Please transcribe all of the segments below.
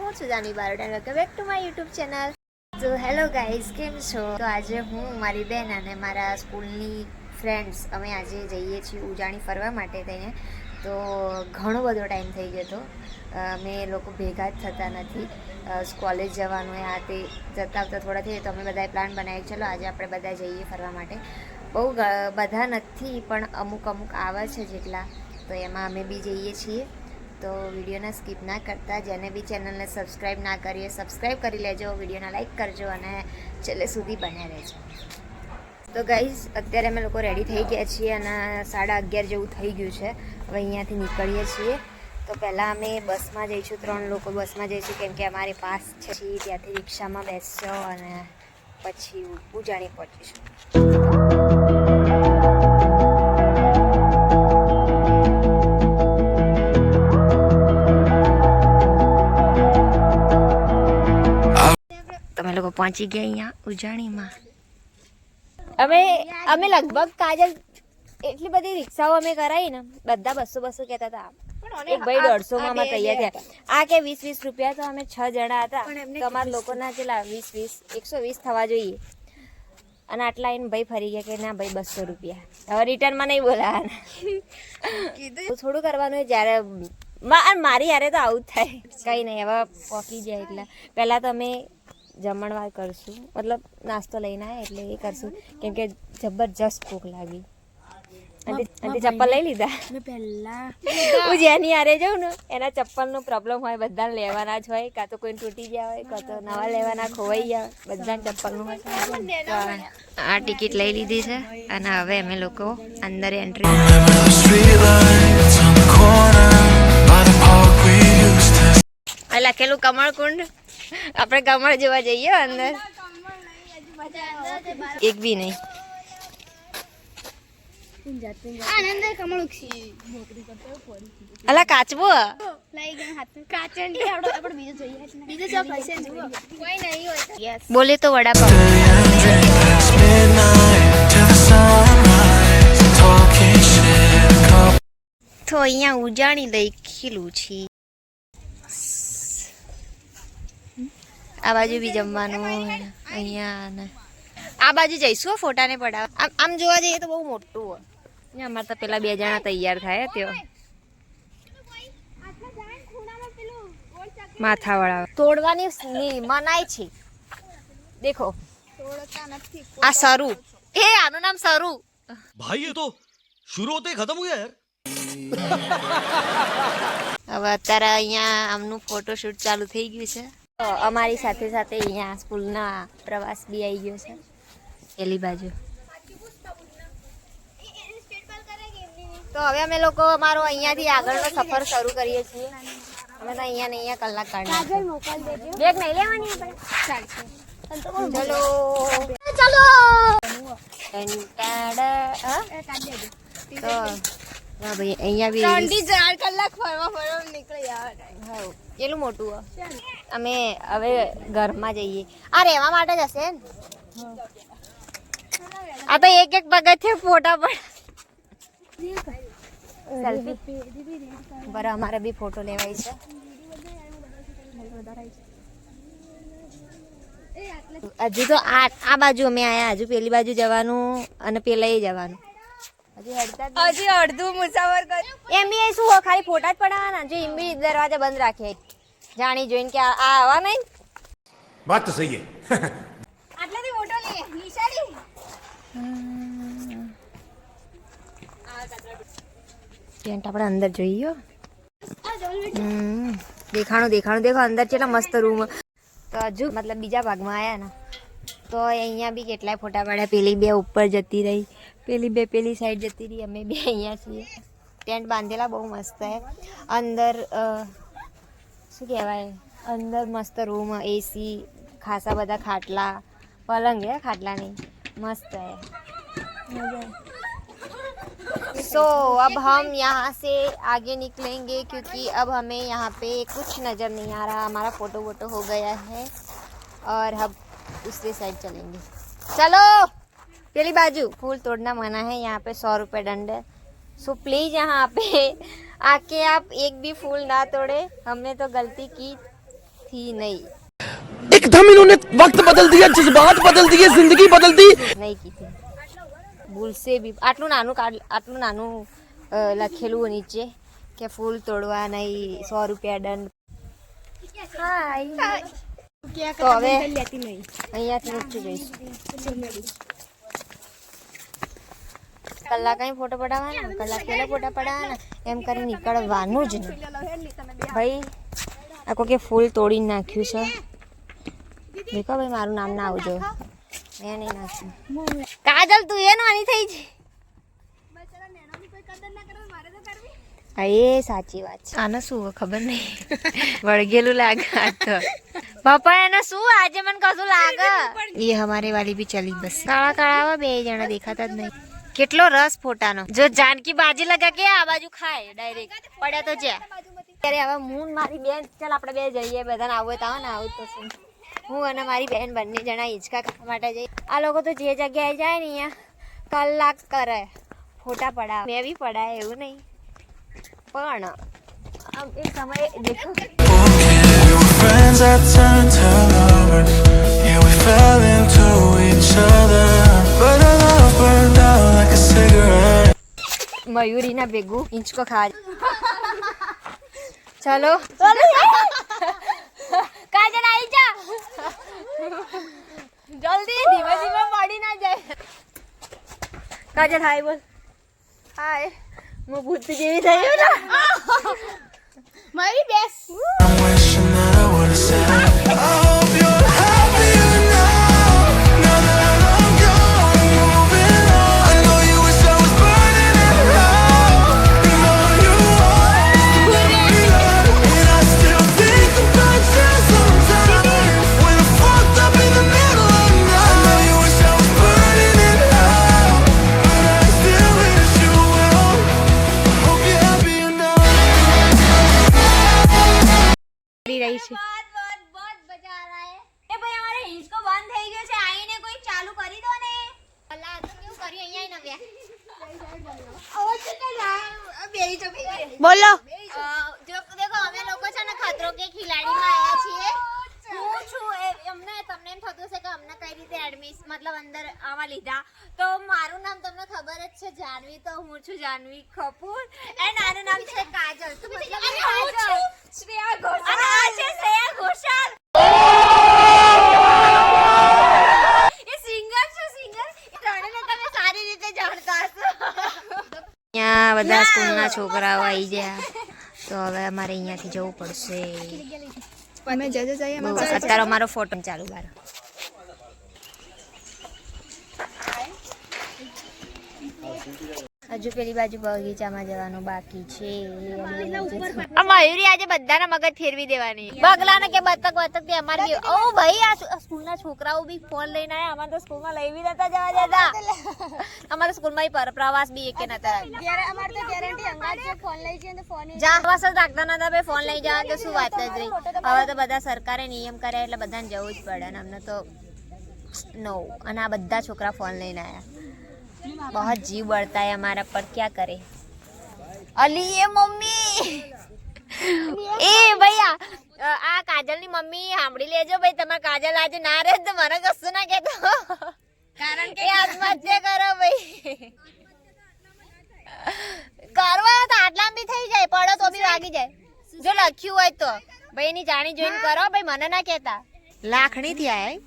હું છું Jani Baroda, welcome back to my YouTube channel. તો હેલો ગાઈઝ, કેમ છો? તો આજે હું, મારી બેન અને મારા સ્કૂલની ફ્રેન્ડ્સ અમે આજે જઈએ છીએ ઉજાણી ફરવા માટે થઈને. તો ઘણો બધો ટાઈમ થઈ ગયો હતો, અમે લોકો ભેગા જ થતા નથી. કોલેજ જવાનું આ તે જતા આવતા થોડા થઈએ તો અમે બધાએ પ્લાન બનાવી, ચલો આજે આપણે બધા જઈએ ફરવા માટે. બહુ બધા નથી પણ અમુક આવે છે જેટલા, તો એમાં અમે બી જઈએ છીએ. તો વિડીયોને સ્કીપ ના કરતા, જેને બી ચેનલને સબસ્ક્રાઈબ ના કરીએ સબસ્ક્રાઈબ કરી લેજો, વિડીયોને લાઈક કરજો અને છેલ્લે સુધી બન્યા રહેજો. તો ગાઈઝ અત્યારે અમે લોકો રેડી થઈ ગયા છીએ અને 11:30 જેવું થઈ ગયું છે. હવે અહીંયાથી નીકળીએ છીએ. તો પહેલાં અમે બસમાં જઈશું, 3 લોકો બસમાં જઈશું કેમ કે અમારે પાસ છે. ત્યાંથી રિક્ષામાં બેસશો અને પછી ઉજાણી પહોંચીશું. તમે લોકો પહોંચી ગયા અહીંયા ઉજાણીમાં. અમે લગભગ કાજલ એટલી બધી રિક્ષાઓ અમે કરાવી ને, બધા 200 કહેતા હતા. એક ભાઈ 150 માં તૈયાર થયા. આ કે 20 રૂપિયા. તો અમે 6 જણા હતા, તો અમારા લોકોના કેટલા 120 થવા જોઈએ. અને આટલા આવીને ભાઈ ફરી ગયા કે ના ભાઈ 200 રૂપિયા. હવે રિટર્નમાં નહીં બોલાવાના. થોડું કરવાનું જ્યારે મારી યારે તો આવું જ થાય. કંઈ નહીં, હવે પોકી જાય એટલે પહેલાં તો અમે જમણવાર કરશું, મતલબ નાસ્તો લઈને આવ્યા એટલે એ કરશું કેમ કે જબરજસ્ત ભૂખ લાગી. અને ચપ્પલ લઈ લીધા. હું જેની હારે જાઉં ને એના ચપ્પલનો પ્રોબ્લેમ હોય, બધાને લેવાના જ હોય, કાં તો કોઈને તૂટી ગયા હોય, કાં તો નવા લેવાના ખોવાઈ ગયા હોય, બધાને ચપ્પલનું હોય. આ ટિકિટ લઈ લીધી છે અને હવે અમે લોકો અંદર એન્ટ્રી. લખેલું કમળકુંડ, આપણે કમળ જોવા જઈએ અંદર. એક બી નહીં. અલા કાચબો બોલે તો વડાપાવ. તો અહીંયા ઉજાણી લખેલું છે. આ બાજુ બી જમવાનું અહીંયા. આ બાજુ જઈશું ફોટાને પડાવવા. આમ જોવા જઈએ તો બહુ મોટું હોય. અમારે તો પેલા 2 જણા તૈયાર થાય ત્યો માથાવાળા. તોડવાની મનાય છે. દેખો આ સરું, એ આનું નામ સરું. ભાઈ એ તો શરૂ હોતે ખતમ હો ગયા યાર. હવે અત્યારે અહીંયા આમનું ફોટોશૂટ ચાલુ થઈ ગયું છે. અમારી સાથે સાથે અહીંયા સ્કૂલના પ્રવાસ બી આવી ગયો છે પેલી બાજુ. તો હવે અમે લોકો અમારો અહીંયાથી આગળનો સફર શરૂ કરીએ છીએ. અમે તો અહીંયા ને અહીંયા કલાક કાઢીએ. બેગ નહીં લેવાની આપણે. ચલો ચલો. તો ભાઈ અહીંયા બી 3-4 કલાક ફરવા નીકળી આવે. કેટલું મોટું હોય. અમે હવે ઘરમાં જઈએ. આ રહેવા માટે જ હશે ને? આ તો એક પગથિયે ફોટા પણ સેલ્ફી બરાબર. અમારે બી ફોટો લેવાય છે. હજુ તો આ બાજુ અમે આયા, હજુ પેલી બાજુ જવાનું અને પેલા જવાનું. હજી અડધું મુસાફર કર. એમ બી શું હોય, ખાલી ફોટા જ પડાવવાના. જો એમ બી દરવાજા બંધ રાખે જાણી જોઈને કે આ આવા નહીં. વાત તો સહી હે. આટલાથી ફોટો લે નિશાળી. ટેન્ટ આપણે અંદર જોઈએ. દેખાણું દેખો અંદર કેટલા મસ્ત રૂમ. તો હજુ મતલબ બીજા ભાગમાં આવ્યા ને તો અહીંયા બી કેટલાય ફોટા પાડ્યા. પેલી 2 ઉપર જતી રહી, પેલી 2 પેલી સાઈડ જતી રહી, અમે 2 અહીંયા છીએ. ટેન્ટ બાંધેલા બહુ મસ્ત હે. અંદર શું કહેવાય, અંદર મસ્ત રૂમ, એસી, ખાસા બધા ખાટલા, પલંગ હે, ખાટલા નહીં, મસ્ત હે. सो अब हम यहाँ से आगे निकलेंगे क्योंकि अब हमें यहाँ पे कुछ नज़र नहीं आ रहा. हमारा फ़ोटो वोटो हो गया है और अब दूसरी साइड चलेंगे. चलो पहली बाजू. फूल तोड़ना मना है यहाँ पे, 100 रुपये दंड है. सो प्लीज़ यहाँ पे आके आप एक भी फूल ना तोड़े. हमने तो गलती की थी की नहीं, एकदम इन्होंने वक्त बदल दिया, जज्बात बदल दिए, जिंदगी बदल दी। नहीं की थी भूल से भी। આટલું નાનું લખેલું નીચે કે ફૂલ તોડવા નહીં, 100 રૂપિયા દંડ. હાય, તો હવે અહીંયાથી ઉઠી જઈશું. કલાક અહીં ફોટો પડાવવાના, કલાક પહેલા ફોટા પડાવવાના, એમ કરી નીકળવાનું જ નહીં. ભાઈ આ કોઈ ફૂલ તોડીને નાખ્યું છે. દેખો ભાઈ, મારું નામ ના આવજો, મેં નહીં નાખ્યું. કાજલ તું એ નાની થઈ છે. હા એ સાચી વાત છે. આને શું ખબર નહીં, વળગેલું લાગે આ તો. પપ્પા એને શું આજે મને કશું લાગે. એ હમારે વાલી બી ચલી બસ. કાળા કાળા બે જણા દેખાતા જ નહીં. કેટલો રસ ફોટાનો. જો જાનકી બાજી લગા કે આ બાજુ ખાય ડાયરેક્ટ પડ્યા તો જ્યાં. ત્યારે હવે હું મારી બેન, ચાલ આપણે બે જઈએ, બધાને આવું હોય તો આવો ને, આવું તો શું. હું અને મારી બેન બંને જણા હિંચકા ખાવા માટે જઈએ. આ લોકો તો જે જગ્યાએ જાય ને અહીંયા કલાક કરે ફોટા પડાવે. મેં બી પડાય એવું નહીં, પણ આમ એ સમયે દેખો. Friends that turned to lovers. Yeah, we fell into each other, but our love burned out like a cigarette. મયુરીના ભેગું હિંચકો ખાવા. ચલો કાજલ આવી જા જલ્દી, ધીમે ધીમે પડી ના જાય. કાજલ હાય બોલ. હાય, હું ભૂત જેવી થઈ ને. મારી બેસ. I'm wishing that I would've said, I hope you're happier now. Now that I'm gone, moving on. I know you wish I was burning in hell. You know you are, and I still think about you sometimes. When I'm fucked up in the middle of the night. I know you wish I was burning in hell, but I still wish you well. Hope you're happier now. રહી છે. बहुत मजा आ रहा है. એ ભાઈ અમારે હિંચકો બંધ થઈ ગયો છે, આઈને કોઈ ચાલુ કરી દો ને. અલા તો કેવું કર્યું અહીંયા નવ્યા. બોલો. જો દેખો અમે લોકો છે ને ખતરો કે ખિલાડીમાં આવ્યા છીએ. હું છું અમને તમને એમ થતું હશે કે અમને કઈ રીતે એડમિશન મતલબ અંદર આમાં લીધા. તો મારું નામ તમને ખબર જ છે, જાનવી. તો હું છું જાનવી કપૂર એન્ડ આનું નામ છે કાજલ. તો મતલબ હું છું શ્રેયા ઘોષાલ અને આ છે શ્રેયા ઘોષાલ. એ સિંગર છે, સિંગર. ત્રણેયને તમે સારી રીતે જાણતા હશો. અહીંયા બધા સ્કૂલના છોકરાઓ આવી ગયા, તો હવે અમારે અહીંયાથી જવું પડશે. અમે જજે જઈએ. અત્યારે અમારો ફોટો ચાલુ બાર. હજુ પેલી બાજુ બગીચામાં જવાનું બાકી છે. આ મયુરી આજે બધાના મગજ ફેરવી દેવાની. બગલાને કે બતક તે અમારી. ઓ ભાઈ આ સ્કૂલના છોકરાઓ બી ફોન લઈને આયા. અમારે તો સ્કૂલમાં લઈ બી નતા જવા દેતા. અમારા સ્કૂલમાં પ્રવાસ બી એકે નતા. અમાર તો ગેરંટી અંગાત જે ફોન લઈ જઈએ તો ફોન જા પ્રવાસ જ રાખતા નતા. ભાઈ ફોન લઈ જવા તો શું વાત જ રહી. હવે તો બધા સરકારે નિયમ કર્યા એટલે બધાને જવું જ પડે ને અમને તો નો. અને આ બધા છોકરા ફોન લઈને આયા. बहुत जीव बढ़ता है हमारा, पर क्या करे. अली ये मम्मी ए भैया आ काजल ની મમ્મી સાંભળી લેજો ભાઈ. તમાર કાજલ આજે ના રહે તો મને કશું ના કહેતો, કારણ કે આત્મહત્યા કરો ભાઈ. કરવા તો આટલા બી થઈ જાય, પડો તો બી વાગી જાય. જો લખ્યું હોય તો ભાઈ એની જાણી જોઈને કરો ભાઈ, મને ના કહેતા. લાખણી થી આયા.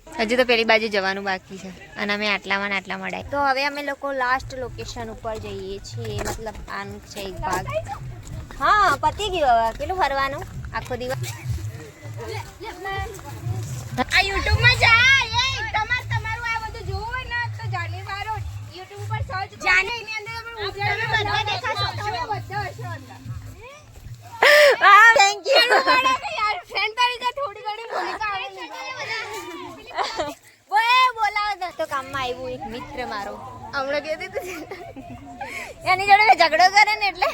હજુ તો પેલી બાજુ જવાનું બાકી છે અને અમે આટલામાં ને આટલા મળ્યા. તો હવે અમે લોકો લાસ્ટ લોકેશન ઉપર જઈએ છીએ. મતલબ આનું છે એક ભાગ. હા પતી ગયું. હવે કેટલું ફરવાનું આખો દિવસ. આ YouTube માં જા. તમારું આ બધું જોવું હોય ને તો જાને મારો YouTube ઉપર સર્ચ જાને એની અંદર તમે બધા દેખાશો. તમે બધા હશો અંદર. હા થેન્ક યુ યાર ફ્રેન્ડ તરીકે થોડી ઘણી ભૂમિકા આવે છે. બોલાવો તો કામમાં આવ્યું એક મિત્ર મારો. હમણાં કહેતી હતી એની જોડે ઝઘડો કરે ને એટલે.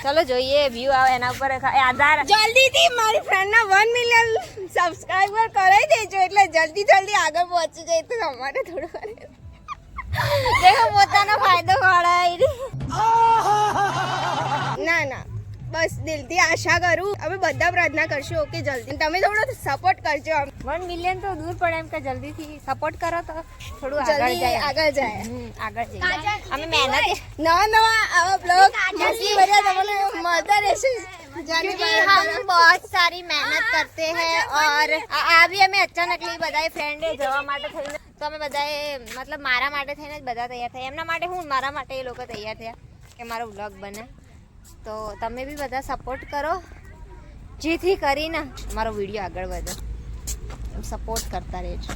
ચલો જોઈએ વ્યૂ આવે એના ઉપર આધાર. જલ્દીથી મારી ફ્રેન્ડના 1 મિલિયન સબસ્ક્રાઇબર કરાવી દેજો એટલે જલ્દી આગળ પહોંચી જાય તો અમારે થોડું દેખો પોતાનો ફાયદો વાળા. ના બસ દિલથી આશા કરું, અમે બધા પ્રાર્થના કરશું ઓકે જલ્દી. તમે થોડો સપોર્ટ કરજો. 1 મિલિયન તો દૂર પડે એમ કે જલ્દીથી સપોર્ટ કરો તો થોડું આગળ જલ્દી જાય. આગળ જાય. આગળ જઈએ. અમે મહેનત नवा आवा ब्लॉग मस्ती भरा તમને મળતા રહેશે. क्योंकि हम बहुत सारी मेहनत करते हैं और अभी અમે અચાનકલી બધાએ ફ્રેન્ડે જવા માટે થઈને તો અમે બધાએ મતલબ મારા માટે થઈને જ બધા તૈયાર થયા. એમના માટે હું મારા માટે એ લોકો તૈયાર થયા કે મારો વ્લોગ બને. તો તમે બી બધા સપોર્ટ કરો જેથી કરીને મારો વિડીયો આગળ વધે. સપોર્ટ કરતા રહેજો.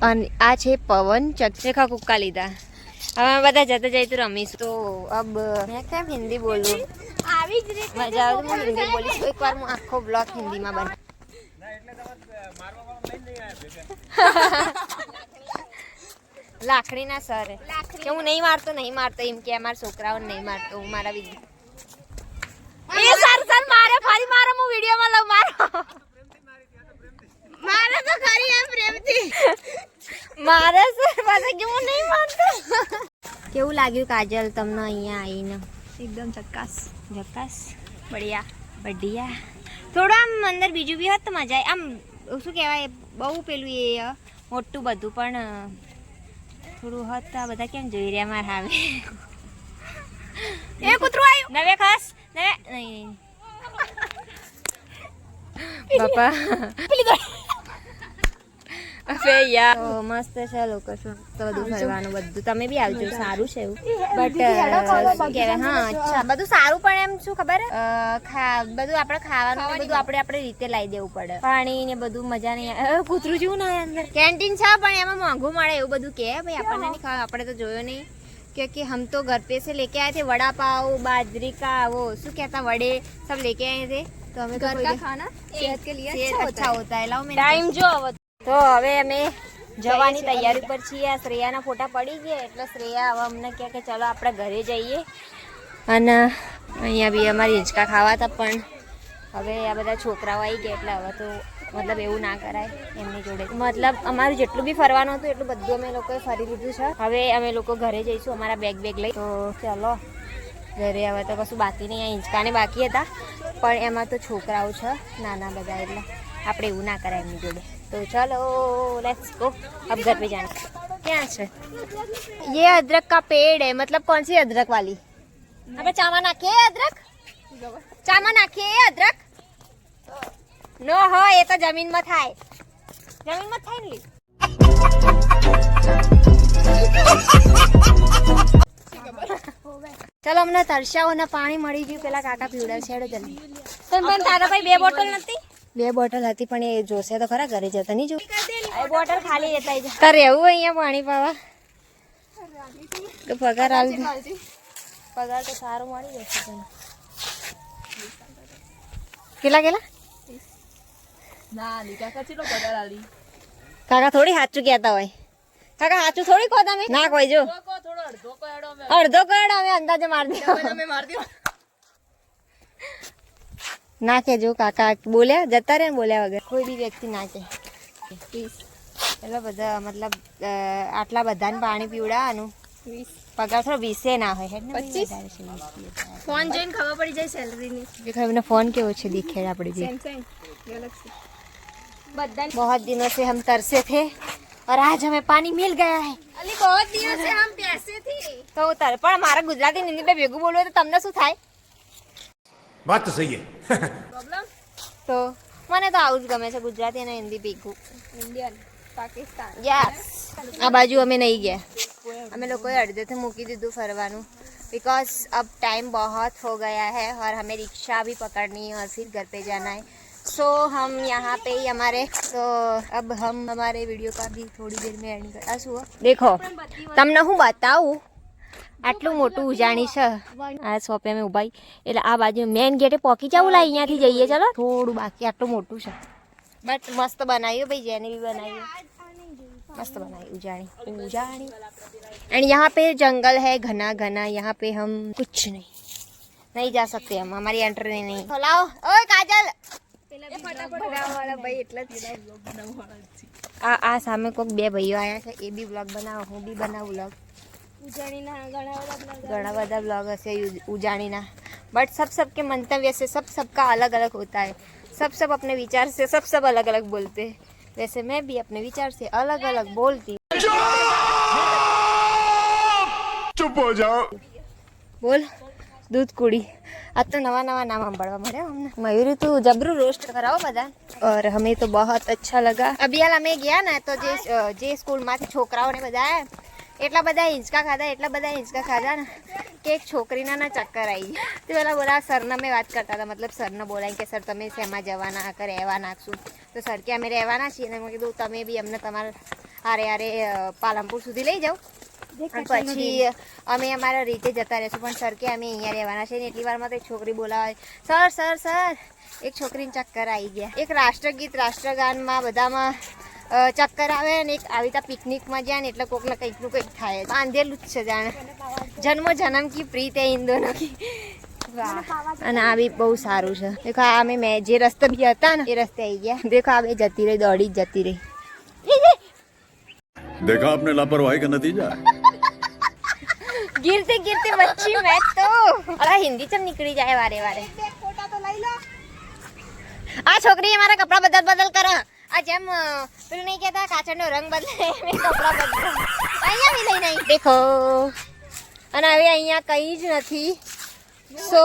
અને આ છે પવન ચકચકા કુક્કા લીધા. હવે અમે બધા જતા જઈ તો રમીશું. તો અબ મેં કેમ હિન્દી બોલું આવી જ રીતે મજા આવે તો હું હિન્દી બોલીશ. એકવાર હું આખો બ્લોગ હિન્દીમાં બન લાકડીના સર કે હું નહીં મારતો એમ કે અમારા છોકરાઓને નહીં મારતો. હું મારા વિડીયો એ સર મારે ફરી મારો હું વિડીયોમાં લઉં મારો મારે તો ખરી એમ પ્રેમથી મારે સર પાસે કે હું નહીં મારતો. કેવું લાગ્યું કાજલ તમને અહીંયા આવીને? એકદમ ચક્કાસ જકાસ બઢિયા. બઢિયા. થોડું આમ અંદર બીજું બી હોત તો મજા આવે. આમ શું કહેવાય બહુ પેલું એ મોટું બધું પણ થોડું હોત તો આ બધા કેમ જોઈ રહ્યા મારા હાવે. એ કૂતરું આવ્યું. નવે ખાસ નવે નહીં બાપા અબે યાર મસ્ત છે લોકેશન તો બધું ફરવાનું બધું. તમે બી આવજો સારું છે એવું. બટ હા અચ્છા બધું સારું પણ એમ શું ખબર બધું આપણે ખાવાનું ને બધું આપણે રીતે લાવી દેવું પડે. પાણી ને બધું મજા નહીં આવે. કૂતરું જેવું ના અંદર કેન્ટીન છે પણ એમાં મોંઘું મળે એવું બધું કે ભાઈ આપણને નહીં ખાવા. આપણે તો જોયો નહીં क्योंकि हम तो घर पे से लेके आए थे वड़ा पाव बाजरी का वो શું कहता वड़े सब लेके आए थे. तो हमें घर का खाना सेहत के लिए अच्छा होता है. लाओ मेरे टाइम जो તો હવે અમે જવાની તૈયારી પર છીએ. આ શ્રેયાના ફોટા પડી ગયા એટલે શ્રેયા હવે અમને કહે કે ચલો આપણે ઘરે જઈએ. અને અહીંયા બી અમારી હિંચકા ખાવા હતા પણ હવે આ બધા છોકરાઓ આવી ગયા એટલે હવે તો મતલબ એવું ના કરાય એમની જોડે. મતલબ અમારું જેટલું બી ફરવાનું હતું એટલું બધું અમે લોકોએ ફરી લીધું છે. હવે અમે લોકો ઘરે જઈશું અમારા બેગ લઈ. તો ચલો ઘરે હવે તો કશું બાકી નહીં. આ હિંચકાને બાકી હતા પણ એમાં તો છોકરાઓ છે નાના બધા એટલે આપણે એવું ના કરાય એમની જોડે. तो चलो लेट्स गो अब घर पे जाना. क्या है ये अदरक का पेड़ है. मतलब कौन सी अदरक वाली? अबे चामा नाखे अदरक चामा नाखे अदरक नो हो ये तो जमीन में થાય ને ચલો અમને તરસાઓને પાણી મળી ગયું. પેલા કાકા પીવડાવ છેડો જલ્દી. પણ તારા ભાઈ 2 બોટલ નથી? 2 બોટલ હતી પણ એ જોશે તો ખરા ઘરે જતા નહીં જો. એ બોટલ ખાલી લેતા આવી. તારે એવું અહીંયા પાણી પાવા તો પગાર આવી પગાર તો સારું મળી જશે તને. કેટલા કાકા થોડી સાચું કહેતા હોય. કાકા સાચું થોડી કહો તમે ના કોઈ જો અડધો કરોડ અમે અંદાજે મારી દો ના કેજો કાકા બોલ્યા જતા રહે બોલ્યા વગર કોઈ બી વ્યક્તિ ના કે એટલે બધા મતલબ આટલા બધાને પાણી પીવડાવવાનું પગાર થોડો 20 ના હોય. 25 ફોન જોઈને ખબર પડી જાય સેલરીની. देखो फोन के ओछे दिखे अपने भी. સેમસંગ ગેલેક્સી बहुत दिनों से हम तरसे थे और आज हमें पानी मिल गया है. અલી बहुत दिनों से हम प्यासे थे. તો ઉતાર પણ મારા ગુજરાતી હિન્દી બે ભેગું બોલવું તો તમને શું થાય? बात तो सही है. પ્રોબ્લેમ તો મને તો આવું જ ગમે છે ગુજરાતી અને હિન્દી ભેગું. ઇન્ડિયન પાકિસ્તાન. યસ આ બાજુ અમે નહીં ગયા. અમે લોકોએ અડધેથી મૂકી દીધું ફરવાનું बिकॉज अब टाइम बहुत हो गया है और हमें रिक्शा भी पकड़नी है और फिर घर पे जाना है. सो हम यहाँ पे ही हमारे तो अब हम हमारे वीडियो का भी थोड़ी देर में एंड कर શું દેખો તમને હું બતાવું આટલું મોટું ઉજાણી છે આ શોપે અમે ઉભાઈ એટલે આ બાજુ મેન ગેટે પોકી જવું લા અહીંયાથી જઈએ ચલો થોડું બાકી આટલું મોટું છે બટ મસ્ત બનાવ્યું ભાઈ જેને બી બનાવ્યું मस्त बनाई उजानी एंड यहाँ पे जंगल है घना घना. यहाँ पे हम कुछ नहीं जा सकते. हम हमारी एंट्री नहीं. लाओ ओए काजल વાળા ભાઈ એટલા જ આ સામે કોઈક બે ભાઈઓ આયા છે એ બી વ્લોગ બનાવો હું બી બનાવું વ્લોગ घना बड़ा ब्लॉग हसे उजानी ना, बट सब के मंतव्य से सबका अलग अलग होता है। सब अपने विचार से सब अलग अलग बोलते हैं। वैसे मैं भी अपने विचार से अलग अलग बोलती हूँ। चुप हो जाओ। बोल दूध कुड़ी। आज तो नवा नाम सांभळवा मळ्या हमने। मयूरी तो जबरू रोस्ट कराओ बधा, और हमें तो बहुत अच्छा लगा। अभी हाल अमे गया ना तो जे स्कूल मांथी छोकराओने बधा એટલા બધા હિંચકા ખાધા ને કે એક છોકરીના ના ચક્કર આવી ગયા। તો પેલા બોલા સરને મેં વાત કરતા હતા, મતલબ સરને બોલાય કે સર તમે શેમાં જવાના કે રહેવા નાખશું? તો સર કે અમે રહેવાના છીએ ને મેં કીધું તમે બી અમને તમારા આરે પાલનપુર સુધી લઈ જાઓ, પછી અમે અમારા રીતે જતા રહીશું। પણ સર કે અમે અહીંયા રહેવાના છે ને એટલી વારમાં તો એક છોકરી બોલાવે, સર એક છોકરીને ચક્કર આવી ગયા। એક રાષ્ટ્રગીત રાષ્ટ્રગાનમાં બધામાં ચક્કર આવે ને એક આવી રીતે પિકનિકમાં જાય ને એટલે કોકને કંઈકનું કંઈક થાય, બાંધેલું જ છે જાણે જન્મ કી પ્રીત હે इन दोनों की। વાહ, અને આ બી બહુ સારું છે। દેખો આ મેં જે રસ્તે બી હતા ને એ રસ્તે આવી ગયા। દેખો આ બે જતી રહી, દોડી જ જતી રહી। देखा आपने लापरवाही का नतीजा। गिरते बच्ची मैं तो। अरे हिंदी चल निकली जाए वारे आ छोकरी हमारा कपड़ा बदल कर आ जेम पेલું નહીં કહેતા કાચરનો રંગ બદલે મેં કપડા બદલે અહીંયા બી લઈ નહીં દેખો। અને હવે અહીંયા કઈ જ નથી। सो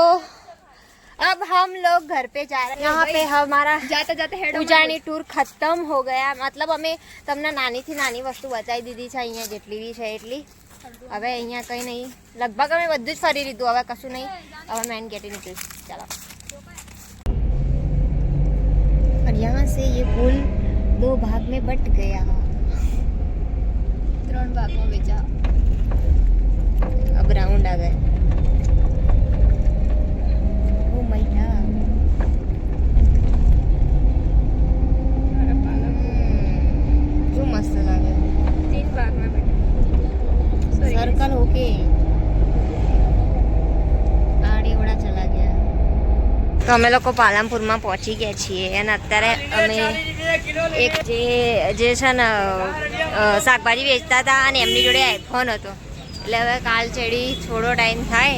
अब हम लोग घर पे जा रहे हैं। यहाँ पे हमारा जाते उजानी टूर खत्म हो गया। मतलब અમે તમને નાનીથી નાની વસ્તુ બતાવી દીધી છે અહીંયા જેટલી બી છે એટલી। હવે અહીંયા કંઈ નહીં, લગભગ અમે બધું જ ફરી લીધું, હવે કશું નહીં। હવે મેન गेटिंग टू चलो। और यहाँ से ये पुल 2 भाग में बट गया, 3 ભાગમાં વેચા। अब राउंड आ गए। ओ माय गॉड, जो मस्त लगे। 3 ભાગમાં બેટા सर्कल होके आड़े ओड़ा चला गया। तो અમે લોકો પાલનપુરમાં પહોંચી ગયા છીએ અને અત્યારે અમે એક જે છે ને શાકભાજી વેચતા હતા અને એમની જોડે આઈફોન હતો, એટલે હવે કાલ ચડી થોડો ટાઈમ થાય,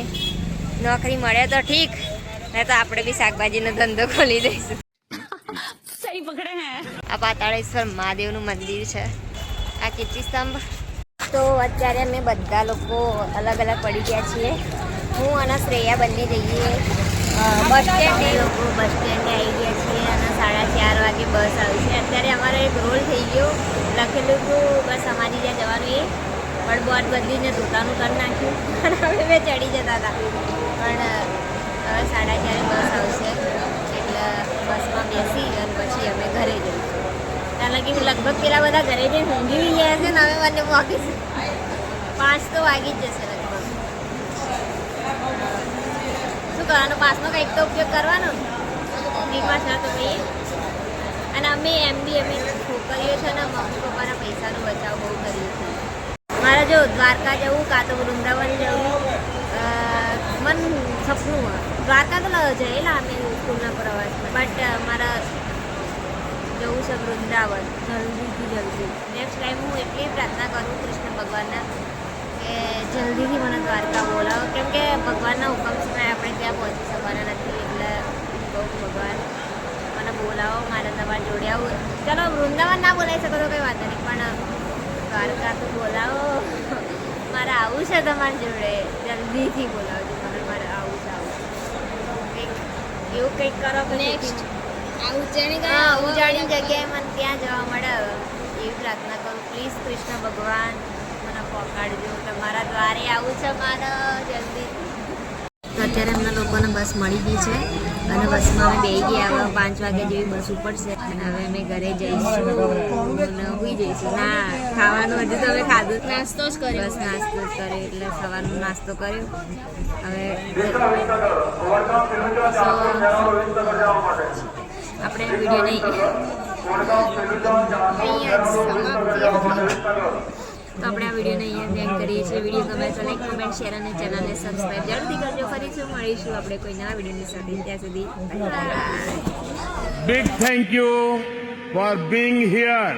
નોકરી મળે તો ઠીક, નહીં તો આપણે બી શાકભાજીનો ધંધો ખોલી દઈશું। સહી પકડે હે। આ પાતાળેશ્વર મહાદેવનું મંદિર છે, આ કીર્તિ સ્તંભ। તો અત્યારે અમે બધા લોકો અલગ અલગ પડી ગયા છીએ। હું અને શ્રેયા બંને જઈએ બસ સ્ટેન્ડે। લોકો બસ સ્ટેન્ડે આવી ગયા છીએ અને 4:30 વાગે બસ આવી છે। અત્યારે અમારો એક રોલ થઈ ગયો, લખેલું હતું બસ અમારી જ્યાં જવાનું એ, પણ બોર્ડ બદલીને ધોતાનું કરી નાખ્યું અને હવે મેં ચડી જતા હતા, પણ હવે 4:30 બસ આવશે એટલે બસમાં બેસી અને પછી અમે ઘરે જઈશું। ત્યાં લગી લગભગ પેલા બધા ઘરે જઈને ઊંઘી બી ગયા છે ને હવે મને મોકીશું, 5 તો વાગી જ જશે લગભગ। શું કરવાનું, પાસનો કંઈક તો ઉપયોગ કરવાનો, ફ્રી પાસ ના તો કહીએ। અને અમે છોકરીઓ છે ને મમ્મી પપ્પાના પૈસાનો બચાવ બહુ કરીએ છીએ। મારે જો દ્વારકા જવું કાં તો વૃંદાવન જવું, મન સપનું હોય। દ્વારકા તો જયેલા અમે સ્કૂલના પ્રવાસમાં, બટ મારા જવું છે વૃંદાવન જલ્દીથી જલ્દી। નેક્સ્ટ ટાઈમ હું એટલી પ્રાર્થના કરું કૃષ્ણ ભગવાનના કે જલ્દીથી મને દ્વારકા બોલાવો, કેમ કે ભગવાનના હુકમ સિવાય આપણે ત્યાં પહોંચી શકવાના નથી। એટલે બહુ ભગવાન મને બોલાવો, મારે તમારી જોડે આવું। ચલો વૃંદાવન ના બોલાવી શકો તો કંઈ વાંધો નહીં, પણ દ્વારકા તો બોલાવો, મારે આવું છે તમારી જોડે, જલ્દીથી બોલાવજો મને, મારે આવું છે કંઈક એવું કંઈક કરો। નેક્સ્ટ ઉજાણી જગ્યાએ મને ત્યાં જવા મળે એવી પ્રાર્થના કરું। પ્લીઝ કૃષ્ણ ભગવાન મને પકડજો, તમારા દ્વારે આવું છે મારે જલ્દી। તો અત્યારે અમને લોકોને બસ મળી ગઈ છે અને બસમાં અમે બેસી ગયા। હવે 5 વાગ્યા જેવી બસ ઉપડશે અને હવે અમે ઘરે જઈશું અને સુઈ જઈશું। ના ખાવાનું હજુ તો અમે ખાધું, નાસ્તો જ કર્યો, બસ નાસ્તો જ કર્યો, એટલે સવારનો નાસ્તો કર્યો। હવે આપણે વિડીયો નહીં અહીંયા સમાપ્તિ આપી, તો આપણે આ વિડીયોને અહીંયા એન્ડ કરીએ છીએ। વિડીયો ગમે તો લાઈક કમેન્ટ શેર અને ચેનલને સબસ્ક્રાઈબ જલ્દી કરજો। ફરીથી મળીશું આપણે કોઈ નવા વિડીયોની સાથે, ત્યાં સુધી Big thank you for being here.